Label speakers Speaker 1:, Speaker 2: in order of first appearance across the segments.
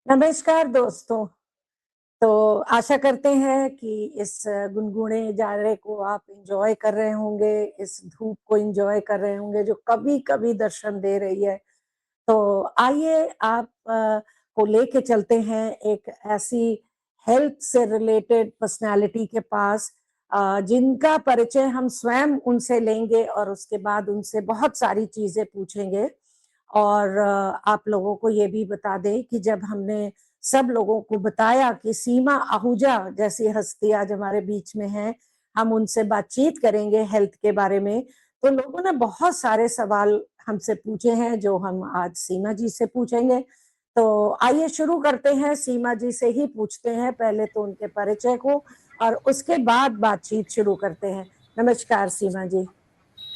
Speaker 1: नमस्कार दोस्तों। तो आशा करते हैं कि इस गुनगुने जाड़े को आप एंजॉय कर रहे होंगे, इस धूप को एंजॉय कर रहे होंगे जो कभी-कभी दर्शन दे रही है। तो आइए आप को लेके चलते हैं एक ऐसी हेल्थ से रिलेटेड पर्सनैलिटी के पास जिनका परिचय हम स्वयं उनसे लेंगे और उसके बाद उनसे बहुत सारी चीज़ें पूछेंगे। और आप लोगों को ये भी बता दें कि जब हमने सब लोगों को बताया कि सीमा आहूजा जैसी हस्ती आज हमारे बीच में है, हम उनसे बातचीत करेंगे हेल्थ के बारे में, तो लोगों ने बहुत सारे सवाल हमसे पूछे हैं जो हम आज सीमा जी से पूछेंगे। तो आइए शुरू करते हैं, सीमा जी से ही पूछते हैं पहले तो उनके परिचय को और उसके बाद बातचीत शुरू करते हैं। नमस्कार सीमा जी।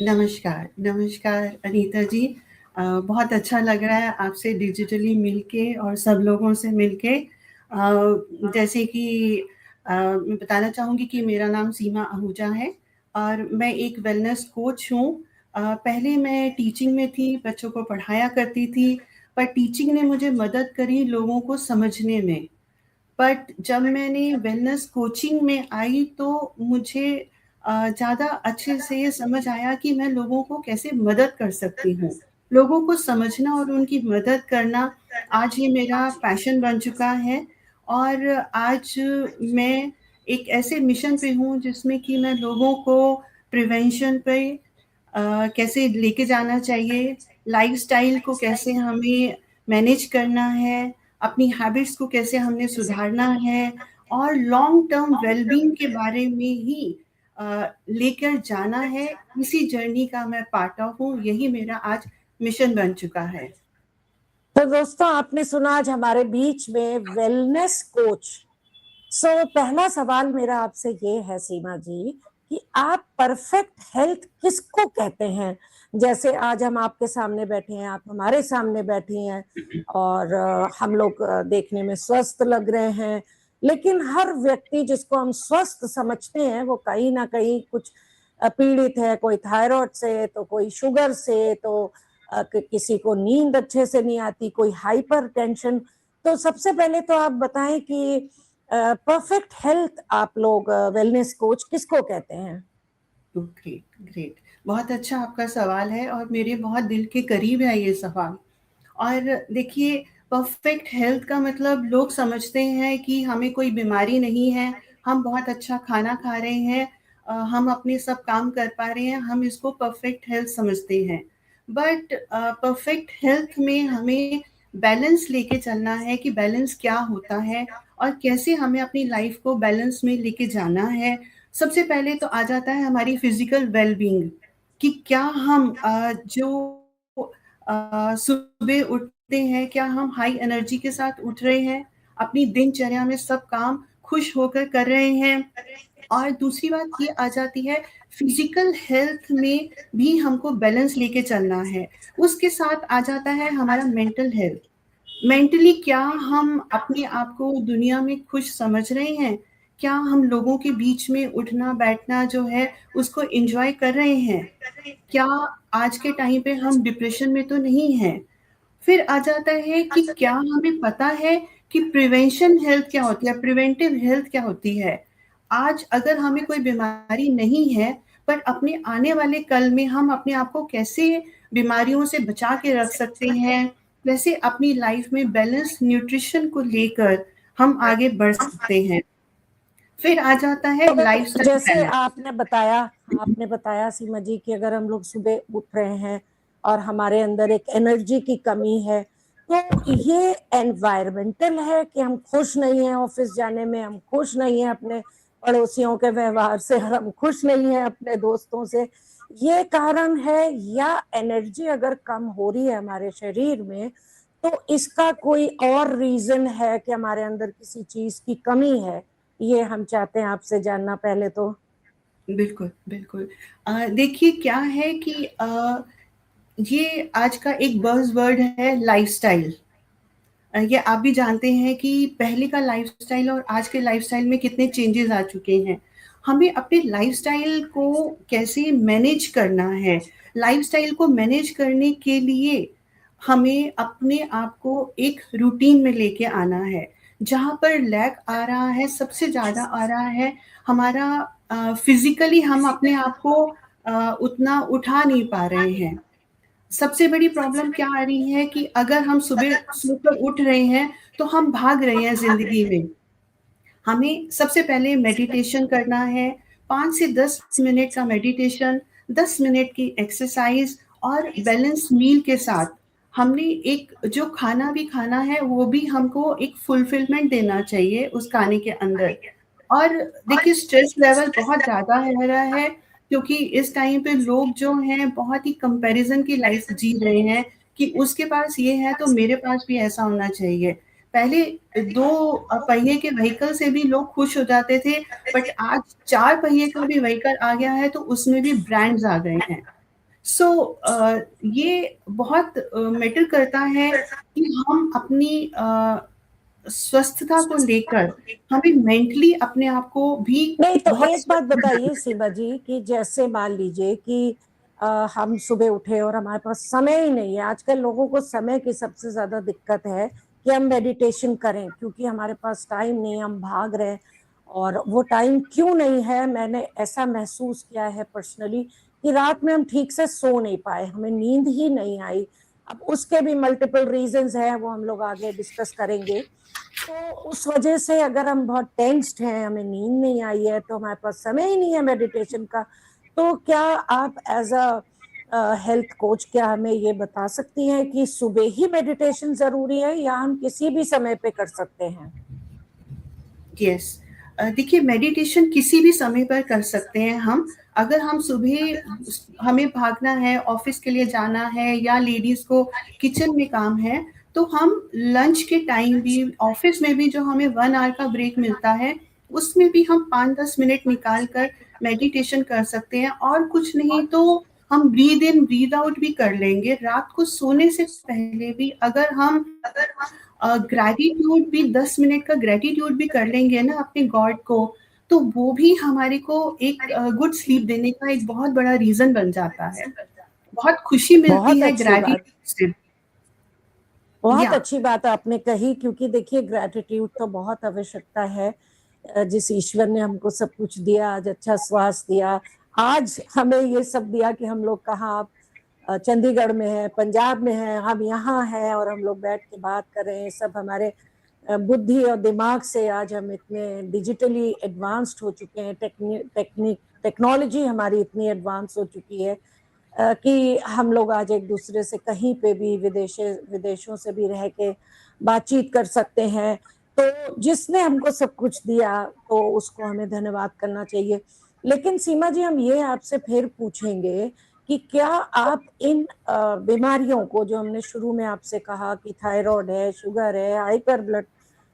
Speaker 2: नमस्कार, नमस्कार अनीता जी। बहुत अच्छा लग रहा है आपसे डिजिटली मिलके और सब लोगों से मिलके। जैसे कि मैं बताना चाहूँगी कि मेरा नाम सीमा आहूजा है और मैं एक वेलनेस कोच हूँ। पहले मैं टीचिंग में थी, बच्चों को पढ़ाया करती थी, पर टीचिंग ने मुझे मदद करी लोगों को समझने में। बट जब मैंने वेलनेस कोचिंग में आई तो मुझे ज़्यादा अच्छे से ये समझ आया कि मैं लोगों को कैसे मदद कर सकती हूँ। लोगों को समझना और उनकी मदद करना आज ये मेरा पैशन बन चुका है और आज मैं एक ऐसे मिशन पे हूँ जिसमें कि मैं लोगों को प्रिवेंशन पे कैसे लेके जाना चाहिए, लाइफ़स्टाइल को कैसे हमें मैनेज करना है, अपनी हैबिट्स को कैसे हमने सुधारना है और लॉन्ग टर्म वेल-बीइंग के बारे में ही लेकर जाना है। इसी जर्नी का मैं पार्ट ऑफ हूँ, यही मेरा आज मिशन बन चुका है।
Speaker 1: तो दोस्तों आपने सुना आज हमारे बीच में वेलनेस कोच। पहला सवाल मेरा आपसे ये है सीमा जी कि आप परफेक्ट हेल्थ किसको कहते हैं? जैसे आज हम आपके सामने बैठे हैं, आप हमारे सामने बैठी हैं और हम लोग देखने में स्वस्थ लग रहे हैं, लेकिन हर व्यक्ति जिसको हम स्वस्थ समझते हैं वो कहीं ना कहीं कुछ पीड़ित है, कोई थायराइड से तो कोई शुगर से तो किसी को नींद अच्छे से नहीं आती, कोई हाइपर टेंशन। तो सबसे पहले तो आप बताएं कि परफेक्ट हेल्थ आप लोग वेलनेस कोच किसको कहते हैं?
Speaker 2: Great, great. बहुत अच्छा आपका सवाल है और मेरे बहुत दिल के करीब है ये सवाल। और देखिए, परफेक्ट हेल्थ का मतलब लोग समझते हैं कि हमें कोई बीमारी नहीं है, हम बहुत अच्छा खाना खा रहे हैं, हम अपने सब काम कर पा रहे हैं, हम इसको परफेक्ट हेल्थ समझते हैं। बट परफेक्ट हेल्थ में हमें बैलेंस लेके चलना है कि बैलेंस क्या होता है और कैसे हमें अपनी लाइफ को बैलेंस में लेके जाना है। सबसे पहले तो आ जाता है हमारी फिजिकल वेल-बीइंग कि क्या हम सुबह उठते हैं, क्या हम हाई एनर्जी के साथ उठ रहे हैं? अपनी दिनचर्या में सब काम खुश होकर कर रहे हैं? और दूसरी बात ये आ जाती है फिज़िकल हेल्थ में भी हमको बैलेंस लेके चलना है। उसके साथ आ जाता है हमारा मेंटल हेल्थ। मेंटली क्या हम अपने आप को दुनिया में खुश समझ रहे हैं? क्या हम लोगों के बीच में उठना-बैठना जो है उसको एन्जॉय कर रहे हैं? क्या आज के टाइम पे हम डिप्रेशन में तो नहीं हैं? फिर आ जाता है कि क्या हमें पता है कि प्रिवेंशन हेल्थ क्या होती है, प्रिवेंटिव हेल्थ क्या होती है? आज अगर हमें कोई बीमारी नहीं है, पर अपने आने वाले कल में हम अपने आप को कैसे बीमारियों से बचा के रख सकते हैं, कैसे अपनी लाइफ में बैलेंस न्यूट्रिशन को लेकर हम आगे बढ़ सकते हैं। फिर आ जाता है
Speaker 1: तो
Speaker 2: लाइफ़स्टाइल
Speaker 1: जैसे
Speaker 2: बैलेंस।
Speaker 1: आपने बताया सीमा जी कि अगर हम लोग सुबह उठ रहे हैं और हमारे अंदर एक एनर्जी की कमी है, तो ये एनवायरमेंटल है कि हम खुश नहीं हैं ऑफिस जाने में, हम खुश नहीं हैं अपने पड़ोसियों के व्यवहार से, हम खुश नहीं हैं अपने दोस्तों से, ये कारण है? या एनर्जी अगर कम हो रही है हमारे शरीर में तो इसका कोई और रीजन है कि हमारे अंदर किसी चीज की कमी है? ये हम चाहते हैं आपसे जानना पहले तो।
Speaker 2: बिल्कुल, बिल्कुल। देखिए क्या है कि ये आज का एक बज़वर्ड है लाइफ़स्टाइल। ये आप भी जानते हैं कि पहले का लाइफ़स्टाइल और आज के लाइफ़स्टाइल में कितने चेंजेज़ आ चुके हैं। हमें अपने लाइफ़स्टाइल को कैसे मैनेज करना है, लाइफ़स्टाइल को मैनेज करने के लिए हमें अपने आप को एक रूटीन में लेके आना है। जहाँ पर लैग आ रहा है, सबसे ज़्यादा आ रहा है हमारा फिज़िकली हम अपने आप को उतना उठा नहीं पा रहे हैं। सबसे बड़ी प्रॉब्लम क्या आ रही है कि अगर हम सुबह सोकर उठ रहे हैं, तो हम भाग रहे हैं ज़िंदगी में। हमें सबसे पहले मेडिटेशन करना है, 5 से 10 मिनट का मेडिटेशन, 10 मिनट की एक्सरसाइज़ और बैलेंस मील के साथ हमने एक जो खाना भी खाना है, वो भी हमको एक फुलफिलमेंट देना चाहिए उस खाने के अंदर। और देखिए स्ट्रेस लेवल बहुत ज़्यादा रह रहा है क्योंकि इस टाइम पे लोग जो हैं बहुत ही कंपैरिज़न की लाइफ़ जी रहे हैं कि उसके पास ये है तो मेरे पास भी ऐसा होना चाहिए। पहले 2 पहिए के व्हीकल से भी लोग खुश हो जाते थे, बट आज 4 पहिए का भी व्हीकल आ गया है तो उसमें भी ब्रांड्स आ गए हैं। सो ये बहुत मैटर करता है कि हम अपनी स्वस्थता को लेकर हमें मेंटली अपने आप को भी
Speaker 1: नहीं, तो
Speaker 2: बहुत
Speaker 1: एक बात बताइए सीमा जी कि जैसे मान लीजिए कि हम सुबह उठे और हमारे पास समय ही नहीं है। आजकल लोगों को समय की सबसे ज्यादा दिक्कत है कि हम मेडिटेशन करें, क्योंकि हमारे पास टाइम नहीं है, हम भाग रहे हैं। और वो टाइम क्यों नहीं है, मैंने ऐसा महसूस किया है पर्सनली कि रात में हम ठीक से सो नहीं पाए, हमें नींद ही नहीं आई। अब उसके भी मल्टीपल रीजंस हैं, वो हम लोग आगे डिस्कस करेंगे। तो उस वजह से अगर हम बहुत टेंस्ड हैं, हमें नींद नहीं आई है, तो हमारे पास समय ही नहीं है मेडिटेशन का। तो क्या आप एज अ हेल्थ कोच क्या हमें ये बता सकती हैं कि सुबह ही मेडिटेशन जरूरी है या हम किसी भी समय पे कर सकते हैं?
Speaker 2: यस। देखिए मेडिटेशन किसी भी समय पर कर सकते हैं हम। अगर हम सुबह हमें भागना है, ऑफ़िस के लिए जाना है या लेडीज़ को किचन में काम है, तो हम लंच के टाइम भी ऑफ़िस में भी जो हमें 1 आवर का ब्रेक मिलता है, उसमें भी हम 5-10 मिनट निकाल कर मेडिटेशन कर सकते हैं और कुछ नहीं तो हम ब्रीथ इन, ब्रीथ आउट भी कर लेंगे। रात को सोने से पहले भी अगर हम ग्रैटिट्यूड भी 10 मिनट का ग्रैटिट्यूड भी कर लेंगे ना अपने गॉड को, तो वो भी हमारे को एक गुड स्लीप देने का एक बहुत बड़ा रीज़न बन जाता है। बहुत खुशी मिलती
Speaker 1: बहुत
Speaker 2: है
Speaker 1: अच्छी बात,
Speaker 2: ग्रैटिट्यूड से।
Speaker 1: बहुत
Speaker 2: या
Speaker 1: अच्छी बात आपने कही, क्योंकि देखिए ग्रैटिट्यूड तो बहुत आवश्यकता है। जिस ईश्वर ने हमको सब कुछ दिया, आज अच्छा स्वास्थ्य दिया, आज हमें ये सब दिया कि हम लोग कहाँ चंडीगढ़ में है, पंजाब में है, हम यहाँ हैं और हम लोग बैठ के बात कर रहे हैं। सब हमारे बुद्धि और दिमाग से आज हम इतने डिजिटली एडवांस्ड हो चुके हैं, टेक्नोलॉजी हमारी इतनी एडवांस हो चुकी है कि हम लोग आज एक दूसरे से कहीं पे भी विदेशों से भी रह के बातचीत कर सकते हैं। तो जिसने हमको सब कुछ दिया तो उसको हमें धन्यवाद करना चाहिए। लेकिन सीमा जी, हम ये आपसे फिर पूछेंगे कि क्या आप इन बीमारियों को, जो हमने शुरू में आपसे कहा कि थायराइड है, शुगर है,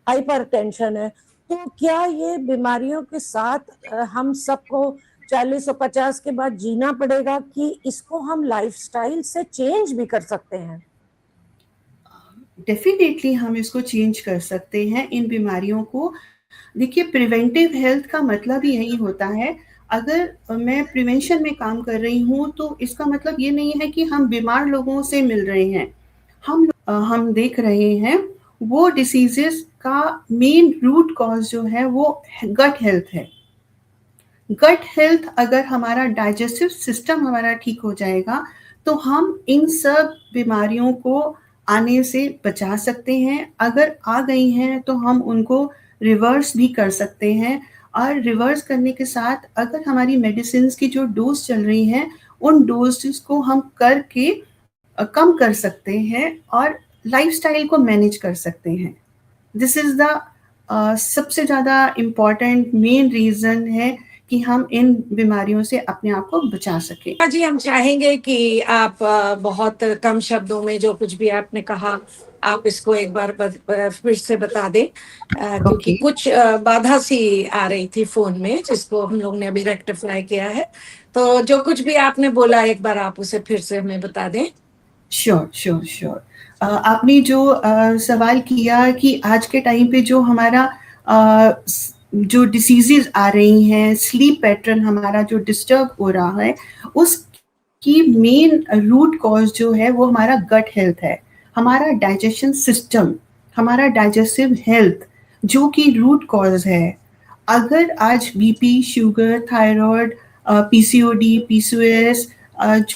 Speaker 1: हाइपरटेंशन है, तो क्या ये बीमारियों के साथ हम सबको 40 और 50 के बाद जीना पड़ेगा कि इसको हम लाइफस्टाइल से चेंज भी कर सकते हैं?
Speaker 2: डेफ़िनेटली हम इसको चेंज कर सकते हैं इन बीमारियों को। देखिए प्रिवेंटिव हेल्थ का मतलब ही यही होता है। अगर मैं प्रिवेंशन में काम कर रही हूँ, तो इसका मतलब ये नहीं है कि हम बीमार लोगों से मिल रहे हैं। हम देख रहे हैं वो डिसीज़ेज़ का मेन रूट कॉज़ जो है वो गट हेल्थ है। गट हेल्थ अगर हमारा डाइजेस्टिव सिस्टम हमारा ठीक हो जाएगा, तो हम इन सब बीमारियों को आने से बचा सकते हैं। अगर आ गई हैं, तो हम उनको रिवर्स भी कर सकते हैं और रिवर्स करने के साथ अगर हमारी मेडिसिन्स की जो डोज़ चल रही हैं, उन डोज़ेज़ को हम करके कम कर सकते हैं और लाइफ़स्टाइल को मैनेज कर सकते हैं। दिस इज़ द सबसे ज़्यादा इम्पोर्टेंट मेन रीज़न है कि हम इन बीमारियों से अपने आप को बचा सकें।
Speaker 1: हाँ जी, हम चाहेंगे कि आप बहुत कम शब्दों में जो कुछ भी आपने कहा, आप इसको एक बार फिर से बता दें, क्योंकि
Speaker 2: ओके,
Speaker 1: कुछ बाधा सी आ रही थी फ़ोन में, जिसको हम लोग ने अभी रेक्टिफ़ाई किया है। तो जो कुछ भी आपने बोला, एक बार आप उसे फिर से हमें बता दें।
Speaker 2: Sure, sure, sure. आपने जो सवाल किया कि आज के टाइम पे जो हमारा जो डिसीज़ेज़ आ रही हैं, स्लीप पैटर्न हमारा जो डिस्टर्ब हो रहा है, उसकी मेन रूट कॉज़ जो है वो हमारा गट हेल्थ है। हमारा डाइजेशन सिस्टम, हमारा डाइजेस्टिव हेल्थ जो कि रूट कॉज है। अगर आज BP, sugar, thyroid, PCOD, PCOS,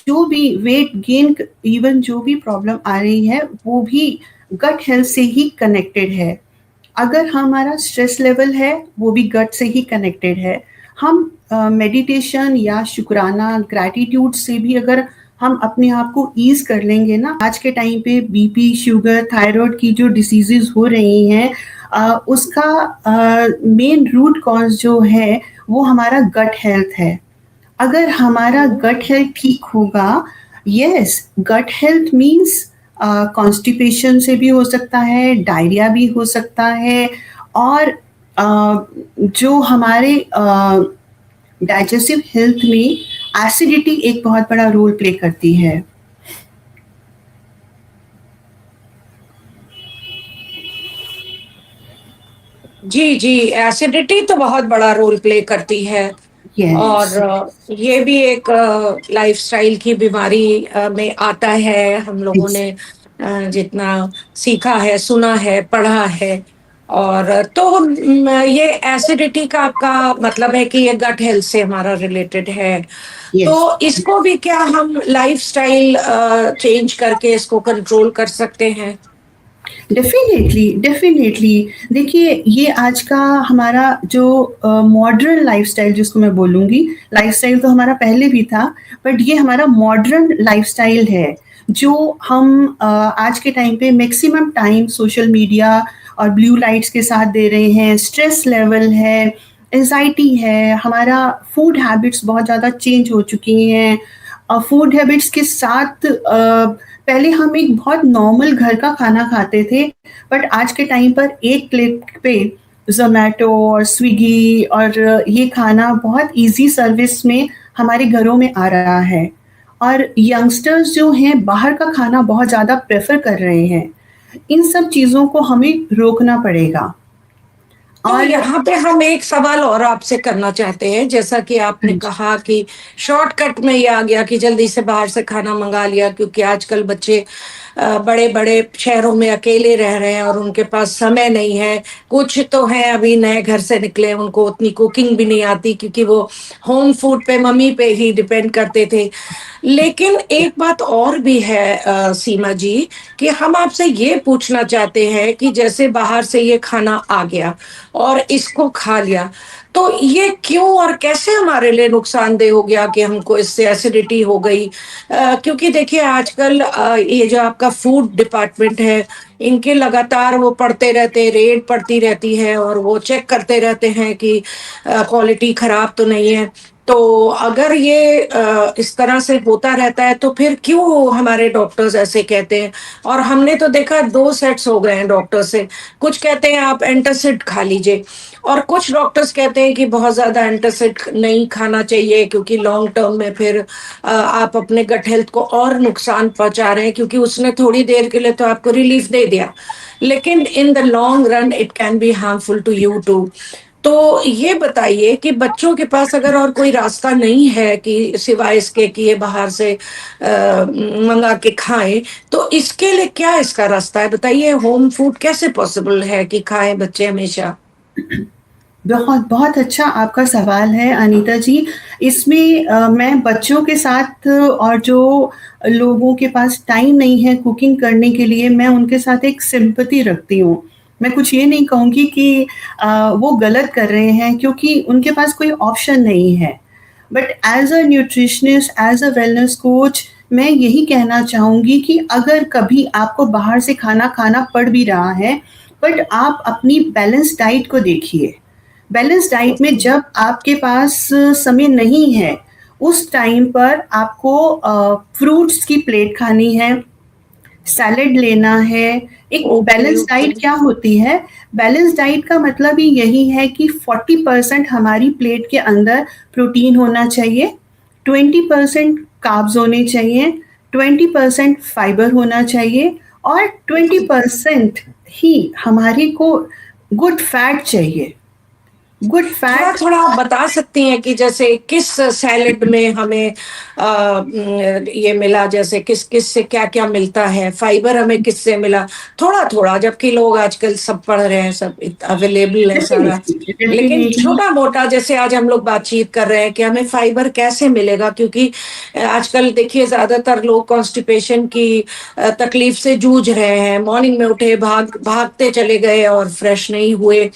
Speaker 2: जो भी वेट गेन, इवन जो भी प्रॉब्लम आ रही है वो भी गट हेल्थ से ही कनेक्टेड है। अगर हमारा स्ट्रेस लेवल है वो भी गट से ही कनेक्टेड है। हम मेडिटेशन या शुक्राना, ग्रैटिट्यूड से भी अगर हम अपने आप को ईज कर लेंगे ना, आज के टाइम पे बीपी, शुगर, थायराइड की जो डिसीजेस हो रही हैं, उसका मेन रूट कॉज जो है वो हमारा गट हेल्थ है। अगर हमारा गट हेल्थ ठीक होगा, yes, gut health means constipation से भी हो सकता है, डायरिया भी हो सकता है, और जो हमारे डाइजेस्टिव हेल्थ में एसिडिटी एक बहुत बड़ा रोल प्ले करती है।
Speaker 1: जी जी, एसिडिटी तो बहुत बड़ा रोल प्ले करती है।
Speaker 2: यस,
Speaker 1: और ये भी एक लाइफस्टाइल की बीमारी में आता है। हम लोगों ने जितना सीखा है, सुना है, पढ़ा है। और तो ये एसिडिटी का आपका मतलब है कि ये गट हेल्थ से हमारा रिलेटेड है। तो
Speaker 2: यस,
Speaker 1: इसको भी क्या हम लाइफस्टाइल चेंज करके इसको कंट्रोल कर सकते हैं?
Speaker 2: Definitely, definitely. देखिए, ये आज का हमारा जो मॉडर्न लाइफस्टाइल जिसको मैं बोलूँगी, लाइफस्टाइल तो हमारा पहले भी था, बट ये हमारा मॉडर्न लाइफस्टाइल है, जो हम आज के टाइम पे मैक्सिमम टाइम सोशल मीडिया और ब्लू लाइट्स के साथ दे रहे हैं। स्ट्रेस लेवल है, एंग्ज़ायटी है, हमारा फूड हैबिट्स बहुत ज़्यादा चेंज हो चुकी हैं। फूड हैबिट्स के साथ पहले हम एक बहुत नॉर्मल घर का खाना खाते थे, बट आज के टाइम पर एक क्लिक पे ज़ोमैटो और स्विगी और ये खाना बहुत ईज़ी सर्विस में हमारे घरों में आ रहा है, और यंगस्टर्स जो हैं बाहर का खाना बहुत ज़्यादा प्रेफ़र कर रहे हैं। इन सब चीज़ों को हमें रोकना पड़ेगा।
Speaker 1: तो
Speaker 2: और
Speaker 1: यहाँ पे हम एक सवाल और आपसे करना चाहते हैं। जैसा कि आपने कहा कि शॉर्टकट में ये आ गया कि जल्दी से बाहर से खाना मंगा लिया, क्योंकि आजकल बच्चे बड़े-बड़े शहरों में अकेले रह रहे हैं और उनके पास समय नहीं है। कुछ तो हैं अभी नए घर से निकले, उनको उतनी कुकिंग भी नहीं आती, क्योंकि वो होम फूड पे मम्मी पे ही डिपेंड करते थे। लेकिन एक बात और भी है सीमा जी, कि हम आपसे ये पूछना चाहते हैं कि जैसे बाहर से ये खाना आ गया और इसको खा लिया, तो ये क्यों और कैसे हमारे लिए नुकसानदेह हो गया कि हमको इससे एसिडिटी हो गई? क्योंकि देखिए आजकल ये जो आपका फूड डिपार्टमेंट है, इनके लगातार वो पढ़ते रहते हैं, रेड पड़ती रहती है और वो चेक करते रहते हैं कि क्वालिटी खराब तो नहीं है। तो अगर ये इस तरह से होता रहता है तो फिर क्यों हमारे डॉक्टर्स ऐसे कहते हैं? और हमने तो देखा 2 सेट्स हो गए हैं डॉक्टर से। कुछ कहते हैं आप एंटासिड खा लीजिए, और कुछ डॉक्टर्स कहते हैं कि बहुत ज़्यादा एंटासिड नहीं खाना चाहिए, क्योंकि लॉन्ग टर्म में फिर आप अपने गट हेल्थ को और नुकसान पहुँचा रहे हैं, क्योंकि उसने थोड़ी देर के लिए तो आपको रिलीफ दे दिया, लेकिन in the long run it can be harmful to you too. तो ये बताइए कि बच्चों के पास अगर और कोई रास्ता नहीं है कि सिवाय इसके कि ये बाहर से मंगा के खाएं, तो इसके लिए क्या इसका रास्ता है? बताइए, होम फूड कैसे पॉसिबल है कि खाएं बच्चे हमेशा?
Speaker 2: बहुत बहुत अच्छा आपका सवाल है अनीता जी। इसमें मैं बच्चों के साथ और जो लोगों के पास टाइम नहीं है कुकिंग करने के लिए, मैं उनके साथ एक सिंपैथी रखती हूँ। मैं कुछ ये नहीं कहूँगी कि वो गलत कर रहे हैं, क्योंकि उनके पास कोई ऑप्शन नहीं है। But as a nutritionist, as a wellness coach, मैं यही कहना चाहूँगी कि अगर कभी आपको बाहर से खाना खाना पड़ भी रहा है, बट आप अपनी बैलेंस डाइट को देखिए। बैलेंस डाइट में जब आपके पास समय नहीं है, उस टाइम पर आपको फ्रूट्स की प्लेट खानी है, सैलेड लेना है। एक
Speaker 1: ओके
Speaker 2: बैलेंस
Speaker 1: ओके।
Speaker 2: डाइट क्या होती है? बैलेंस डाइट का मतलब ही यही है कि 40% हमारी प्लेट के अंदर प्रोटीन होना चाहिए, 20% कार्ब्स होने चाहिए, 20% फाइबर होना चाहिए, और 20% ही हमारे को गुड फैट चाहिए। गुड
Speaker 1: थोड़ा
Speaker 2: फैट।
Speaker 1: थोड़ा आप बता सकती हैं कि जैसे किस सैलेड में हमें ये मिला, जैसे किस किस से क्या क्या मिलता है, फाइबर हमें किससे मिला, थोड़ा थोड़ा, जबकि लोग आजकल सब पढ़ रहे हैं, सब अवेलेबल है सारा,
Speaker 2: डेफिनेटली
Speaker 1: लेकिन
Speaker 2: डेफिनेटली।
Speaker 1: छोटा मोटा जैसे आज हम लोग बातचीत कर रहे हैं कि हमें फाइबर कैसे मिलेगा, क्योंकि आजकल देखिए ज्यादातर लोग कॉन्स्टिपेशन की तकलीफ से जूझ रहे हैं, मॉर्निंग में उठे भागते चले गए और फ्रेश नहीं हुए।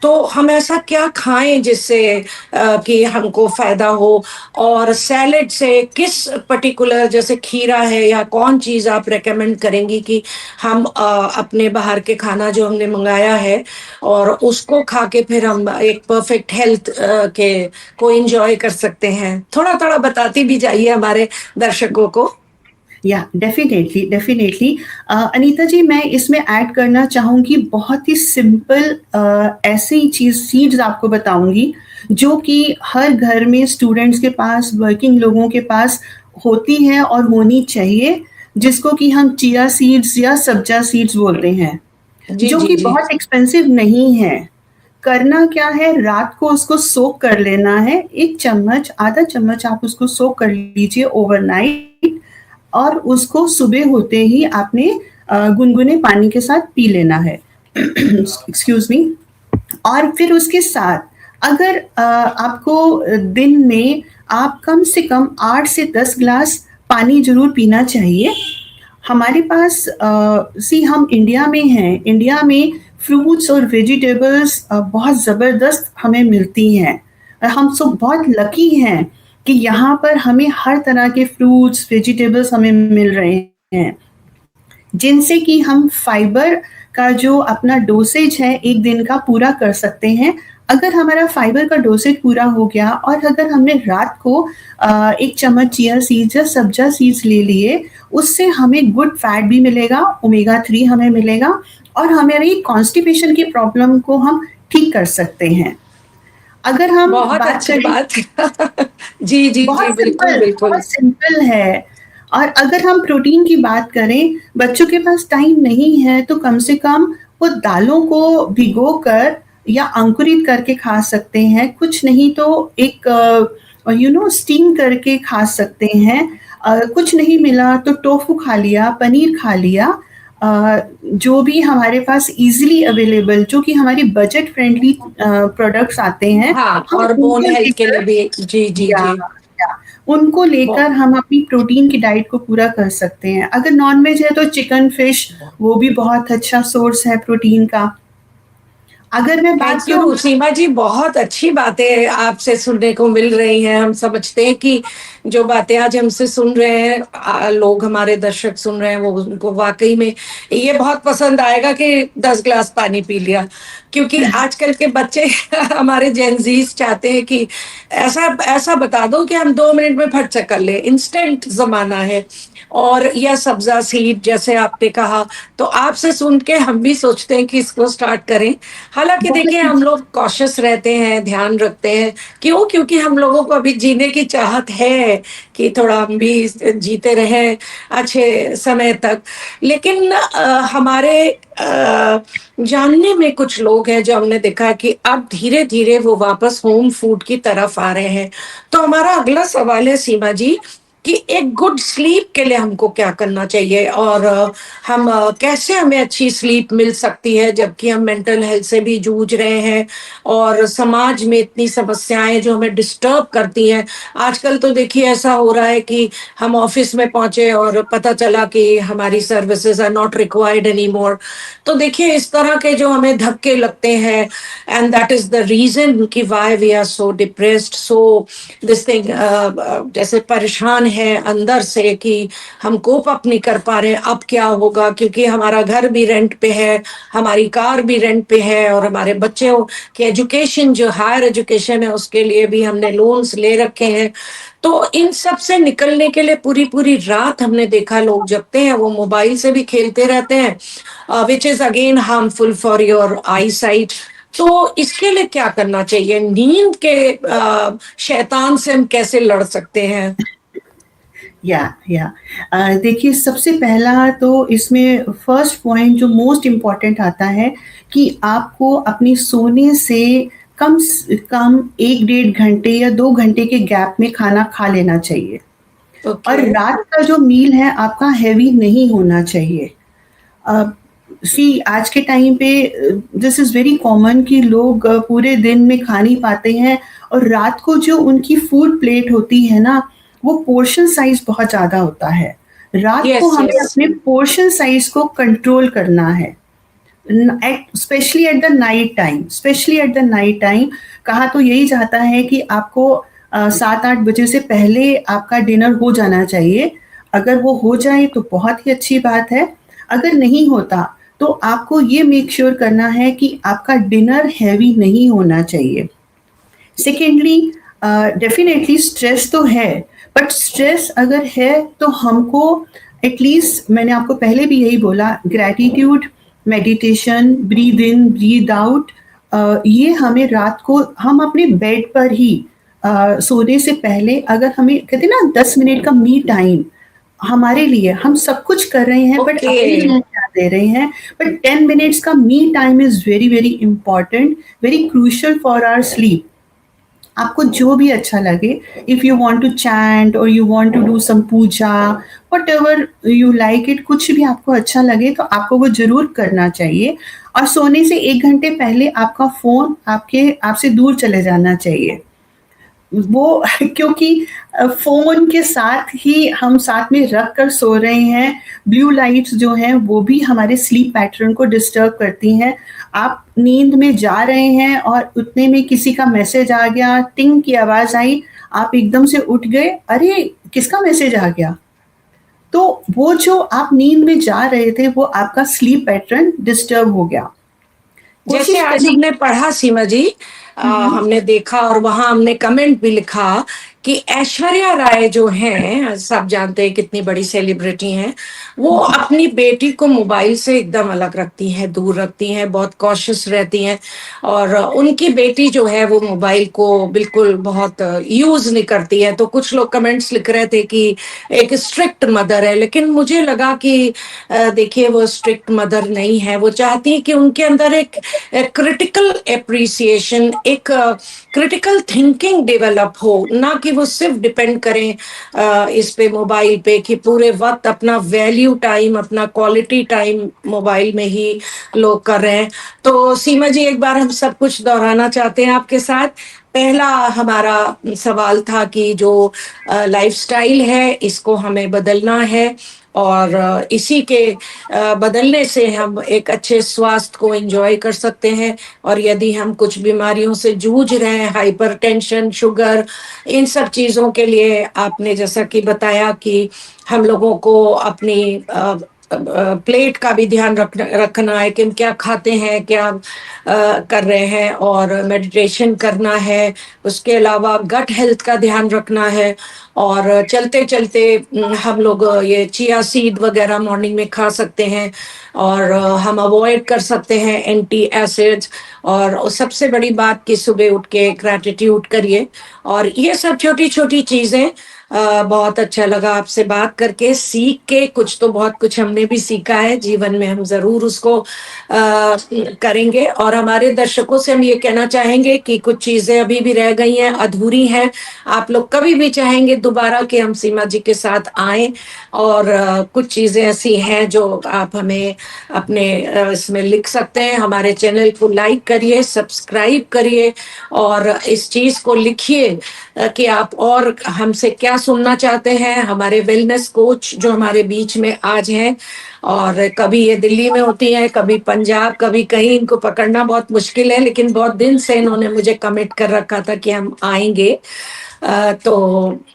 Speaker 1: तो हम ऐसा क्या खाएं जिससे कि हमको फायदा हो, और सैलेड से किस पर्टिकुलर, जैसे खीरा है या कौन चीज आप रेकमेंड करेंगी कि हम अपने बाहर के खाना जो हमने मंगाया है और उसको खा के फिर हम एक परफेक्ट हेल्थ के को एंजॉय कर सकते हैं। थोड़ा थोड़ा बताती भी जाइए हमारे दर्शकों को।
Speaker 2: या डेफिनेटली डेफिनेटली। अनीता जी, मैं इसमें ऐड करना चाहूँगी बहुत ही सिंपल ऐसी चीज़ सीड्स आपको बताऊँगी जो कि हर घर में स्टूडेंट्स के पास, वर्किंग लोगों के पास होती हैं और होनी चाहिए, जिसको कि हम चिया सीड्स या सब्जा सीड्स बोलते हैं,
Speaker 1: जी
Speaker 2: जो
Speaker 1: जी
Speaker 2: कि
Speaker 1: जी।
Speaker 2: बहुत एक्सपेंसिव नहीं है। करना क्या है, रात को उसको सोक कर लेना है, 1 चम्मच, आधा चम्मच आप उसको सोक कर लीजिए ओवरनाइट, और उसको सुबह होते ही आपने गुनगुने पानी के साथ पी लेना है। Excuse me. और फिर उसके साथ अगर आपको दिन में आप कम से कम 8 से 10 ग्लास पानी जरूर पीना चाहिए। हमारे पास सी हम इंडिया में हैं, इंडिया में फ्रूट्स और वेजिटेबल्स बहुत ज़बरदस्त हमें मिलती हैं। हम सब बहुत लकी हैं कि यहाँ पर हमें हर तरह के फ्रूट्स वेजिटेबल्स हमें मिल रहे हैं, जिनसे कि हम फाइबर का जो अपना डोसेज है एक दिन का पूरा कर सकते हैं। अगर हमारा फाइबर का डोसेज पूरा हो गया और अगर हमने रात को 1 चम्मच चिया सीड्स या सब्जा सीड्स ले लिए, उससे हमें गुड फैट भी मिलेगा, ओमेगा 3 हमें मिलेगा, और हमारी कॉन्स्टिपेशन की प्रॉब्लम को हम ठीक कर सकते हैं। अगर हम
Speaker 1: बहुत
Speaker 2: बात
Speaker 1: अच्छी
Speaker 2: करें,
Speaker 1: बात। जी जी जी, बिल्कुल बिल्कुल।
Speaker 2: बहुत सिंपल है। और अगर हम प्रोटीन की बात करें, बच्चों के पास टाइम नहीं है तो कम से कम वो दालों को भिगोकर या अंकुरित करके खा सकते हैं, कुछ नहीं तो एक स्टीम करके खा सकते हैं। कुछ नहीं मिला तो टोफू खा लिया, पनीर खा लिया, जो भी हमारे पास इजीली अवेलेबल, जो कि हमारी बजट फ्रेंडली प्रोडक्ट्स आते हैं,
Speaker 1: हाँ,
Speaker 2: हम
Speaker 1: और बोन
Speaker 2: उनको
Speaker 1: हेल्थ के लिए
Speaker 2: लेकर,
Speaker 1: भी। जी जी
Speaker 2: या
Speaker 1: जी।
Speaker 2: या उनको लेकर हम अपनी प्रोटीन की डाइट को पूरा कर सकते हैं। अगर नॉन-वेज है तो चिकन, फिश, वो भी बहुत अच्छा सोर्स है प्रोटीन का। अगर मैं बात
Speaker 1: थैंक
Speaker 2: करूँ,
Speaker 1: यू सीमा जी, बहुत अच्छी बातें आपसे सुनने को मिल रही हैं। हम समझते हैं कि जो बातें आज हमसे सुन रहे हैं, लोग हमारे दर्शक सुन रहे हैं, वो उनको वाकई में ये बहुत पसंद आएगा कि 10 ग्लास पानी पी लिया, क्योंकि आजकल के बच्चे हमारे जेनजीज चाहते हैं कि ऐसा ऐसा बता दो कि हम 2 मिनट में फट से कर ले, इंस्टेंट जमाना है। और यह सब्जा सीड जैसे आपने कहा, तो आपसे सुन के हम भी सोचते हैं कि इसको स्टार्ट करें। हालांकि
Speaker 2: बहुत
Speaker 1: देखिए,
Speaker 2: ही
Speaker 1: हम लोग कॉशियस रहते हैं, ध्यान रखते हैं। क्यों? क्योंकि हम लोगों को अभी जीने की चाहत है कि थोड़ा हम भी जीते रहें अच्छे समय तक। लेकिन हमारे जानने में कुछ लोग हैं जो हमने देखा है कि अब धीरे धीरे वो वापस होम फूड की तरफ आ रहे हैं। तो हमारा अगला सवाल है सीमा जी कि एक गुड स्लीप के लिए हमको क्या करना चाहिए, और हम कैसे हमें अच्छी स्लीप मिल सकती है, जबकि हम मेंटल हेल्थ से भी जूझ रहे हैं और समाज में इतनी समस्याएं जो हमें डिस्टर्ब करती हैं। आजकल तो देखिए ऐसा हो रहा है कि हम ऑफिस में पहुंचे और पता चला कि हमारी services are not required any more. तो देखिए इस तरह के जो हमें धक्के लगते हैं, and that is the reason कि why we are so depressed, so this thing, जैसे परेशान है अंदर से कि हम कोप अप नहीं कर पा रहे हैं, अब क्या होगा, क्योंकि हमारा घर भी रेंट पे है, हमारी कार भी रेंट पे है, और हमारे बच्चों की एजुकेशन, जो हायर एजुकेशन है, उसके लिए भी हमने लोन्स ले रखे हैं। तो इन सब से निकलने के लिए पूरी पूरी रात हमने देखा लोग जगते हैं, वो मोबाइल से भी खेलते रहते हैं, which is again harmful for your I site. तो इसके लिए क्या करना चाहिए? नींद के शैतान से हम कैसे लड़ सकते हैं?
Speaker 2: या देखिए, सबसे पहला तो इसमें फर्स्ट पॉइंट जो मोस्ट इम्पोर्टेंट आता है कि आपको अपनी सोने से कम से कम 1-1.5 घंटे या 2 घंटे के गैप में खाना खा लेना चाहिए। और
Speaker 1: ओके।
Speaker 2: रात का जो मील है आपका हेवी नहीं होना चाहिए। सी आज के टाइम पे दिस इज़ वेरी कॉमन कि लोग पूरे दिन में खा नहीं पाते हैं और रात को जो उनकी फूड प्लेट होती है ना, वो पोर्शन साइज़ बहुत ज़्यादा होता है। रात को
Speaker 1: यस
Speaker 2: हमें
Speaker 1: यस।
Speaker 2: अपने पोर्शन साइज़ को कंट्रोल करना है। Specially at the night time, specially at the night time कहा तो यही जाता है कि आपको 7-8 बजे से पहले आपका डिनर हो जाना चाहिए। अगर वो हो जाए तो बहुत ही अच्छी बात है, अगर नहीं होता तो आपको ये मेक श्योर करना है कि आपका डिनर हैवी नहीं होना चाहिए। सेकेंडली डेफिनेटली स्ट्रेस तो है, बट स्ट्रेस अगर है तो हमको एटलीस्ट, मैंने आपको पहले भी यही बोला, gratitude, meditation, breathe in breathe out, ये हमें रात को हम अपने बेड पर ही सोने से पहले अगर हमें कहते हैं ना 10 मिनट का मी टाइम हमारे लिए, हम सब कुछ कर रहे हैं बट
Speaker 1: ओके।
Speaker 2: अपने लिए क्या दे रहे हैं, बट 10 मिनट्स का me time is very very important, very crucial for our sleep. आपको जो भी अच्छा लगे, if you want to chant और you want to do some puja, whatever you like it, कुछ भी आपको अच्छा लगे तो आपको वो जरूर करना चाहिए। और सोने से 1 घंटे पहले आपका फोन आपसे दूर चले जाना चाहिए। वो क्योंकि फ़ोन के साथ ही हम साथ में रख कर सो रहे हैं, ब्लू लाइट्स जो हैं वो भी हमारे स्लीप पैटर्न को डिस्टर्ब करती हैं। आप नींद में जा रहे हैं और उतने में किसी का मैसेज आ गया, टिंग की आवाज़ आई, आप एकदम से उठ गए, अरे! किसका मैसेज आ गया? तो वो जो आप नींद में जा रहे थे, वो आपका स्लीप पैटर्न डिस्टर्ब हो गया।
Speaker 1: जैसे
Speaker 2: कोशिश
Speaker 1: आज
Speaker 2: करिए।
Speaker 1: हमने पढ़ा सीमा जी,
Speaker 2: हुँ, हुँ।
Speaker 1: हमने देखा और वहां हमने कमेंट भी लिखा कि ऐश्वर्या राय जो हैं, सब जानते हैं कितनी बड़ी सेलिब्रिटी हैं, वो
Speaker 2: जी।
Speaker 1: अपनी बेटी को मोबाइल से एकदम अलग रखती हैं, दूर रखती हैं, बहुत कॉशियस रहती हैं। और उनकी बेटी जो है वो मोबाइल को बिल्कुल बहुत यूज नहीं करती है। तो कुछ लोग कमेंट्स लिख रहे थे कि एक स्ट्रिक्ट मदर है, लेकिन मुझे लगा कि देखिए वो स्ट्रिक्ट मदर नहीं है। वो चाहती है कि उनके अंदर एक क्रिटिकल एप्रिसिएशन, एक क्रिटिकल थिंकिंग डेवलप हो, ना कि वो सिर्फ डिपेंड करें इस पे, मोबाइल पे, कि पूरे वक्त अपना वैल्यू टाइम, अपना क्वालिटी टाइम मोबाइल में ही लोग कर रहे हैं। तो सीमा जी, एक बार हम सब कुछ दोहराना चाहते हैं आपके साथ। पहला हमारा सवाल था कि जो लाइफस्टाइल है इसको हमें बदलना है, और इसी के बदलने से हम एक अच्छे स्वास्थ्य को एंजॉय कर सकते हैं। और यदि हम कुछ बीमारियों से जूझ रहे हैं, हाइपरटेंशन, शुगर, इन सब चीज़ों के लिए आपने जैसा कि बताया कि हम लोगों को अपनी प्लेट का भी ध्यान रखना है कि हम क्या खाते हैं, क्या कर रहे हैं, और मेडिटेशन करना है। उसके अलावा गट हेल्थ का ध्यान रखना है। और चलते चलते हम लोग ये चिया सीड वगैरह मॉर्निंग में खा सकते हैं, और हम अवॉइड कर सकते हैं एंटी एसिड्स। और सबसे बड़ी बात कि सुबह उठ के ग्रैटिट्यूड करिए। और ये सब छोटी छोटी चीजें, बहुत अच्छा लगा आपसे बात करके, सीख के कुछ तो बहुत कुछ हमने भी सीखा है जीवन में, हम जरूर उसको करेंगे। और हमारे दर्शकों से हम ये कहना चाहेंगे कि कुछ चीजें अभी भी रह गई हैं, अधूरी हैं। आप लोग कभी भी चाहेंगे दोबारा कि हम सीमा जी के साथ आएं, और कुछ चीजें ऐसी हैं जो आप हमें अपने इसमें लिख सकते हैं। हमारे चैनल को लाइक करिए, सब्सक्राइब करिए, और इस चीज को लिखिए कि आप और हमसे क्या सुनना चाहते हैं। हमारे वेलनेस कोच जो हमारे बीच में आज हैं, और कभी ये दिल्ली में होती हैं, कभी पंजाब, कभी कहीं, इनको पकड़ना बहुत मुश्किल है, लेकिन बहुत दिन से इन्होंने मुझे कमिट कर रखा था कि हम आएंगे। तो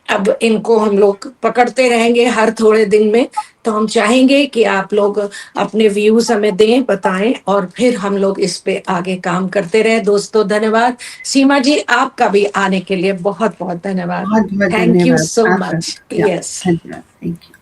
Speaker 1: अब इनको हम लोग पकड़ते रहेंगे हर थोड़े दिन में। तो हम चाहेंगे कि आप लोग अपने व्यूज हमें दें, बताएं, और फिर हम लोग इस पे आगे काम करते रहे। दोस्तों, धन्यवाद। सीमा जी, आपका भी आने के लिए बहुत बहुत धन्यवाद।
Speaker 2: बहुत-बहुत
Speaker 1: थैंक यू
Speaker 2: धन्यवाद
Speaker 1: सो
Speaker 2: आपका।
Speaker 1: मच।
Speaker 2: या
Speaker 1: यस।
Speaker 2: धन्यवाद। Thank you.